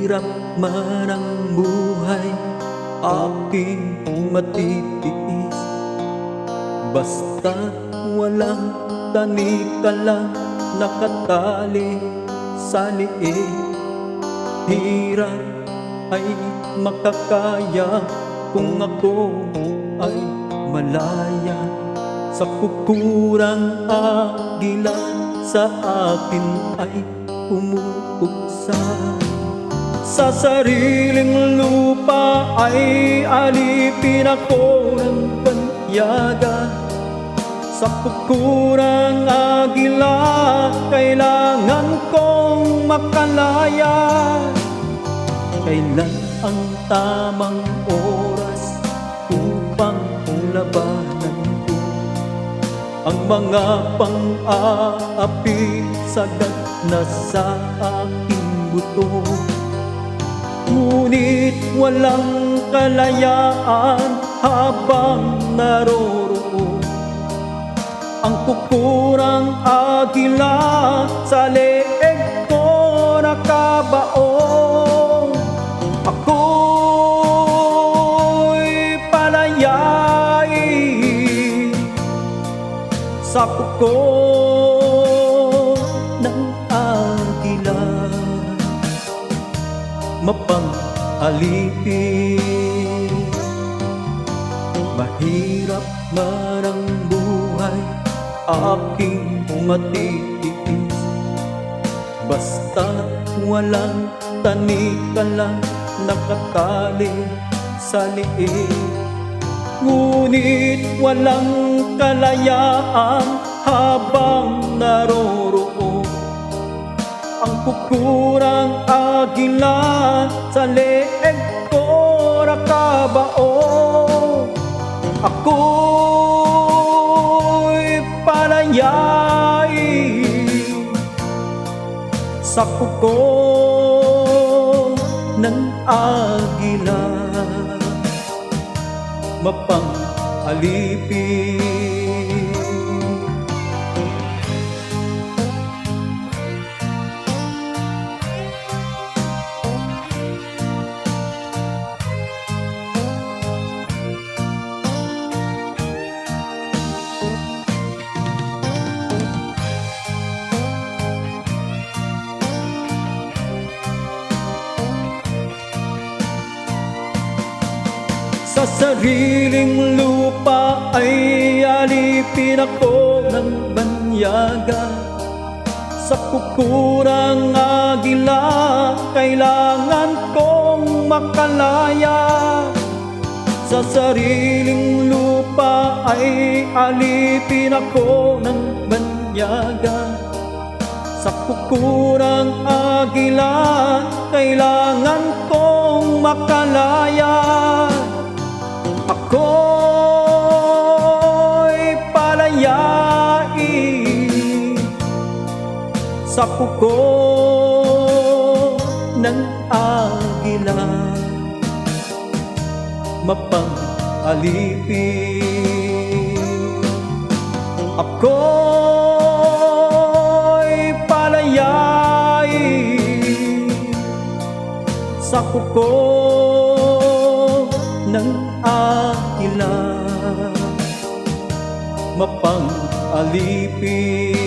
Mahirap man ang buhay, aking matitiis. Basta walang tanik-talang nakatali sa liig. Hirap ay makakaya kung ako ay malaya sa kukurang agilan sa akin ay umuksa. Sa sariling lupa ay alipin ako ng banyaga. Sa kukurang agila kailangan kong makalaya. Kailan ang tamang oras upang labanan ko ang mga pang-aapi sagad na sa aking buto? Ngunit walang kalayaan habang naroroon ang kukurang agila sa leeg ko nakabaon. Ako'y palayain sa kuko ng agila, mapang-alipin. Mahirap man ang buhay, aking matitiis. Basta walang tanik-talang nakatali sa liig. Ngunit walang kalayaan habang naroroon ang kukurang agila sa leeg ko nakabaon. Ako'y palayain sa kuko ng agila, mapang-alipin. Sa sariling lupa ay alipin ako ng banyaga. Sa kukurang agila kailangan kong makalaya. Sa sariling lupa ay alipin ako ng banyaga. Sa kukurang agila kailangan kong makalaya. Ako'y palayain sa kuko ng agila, mapang-alipin. Ako'y palayain sa kuko ng agila, mapang-alipin.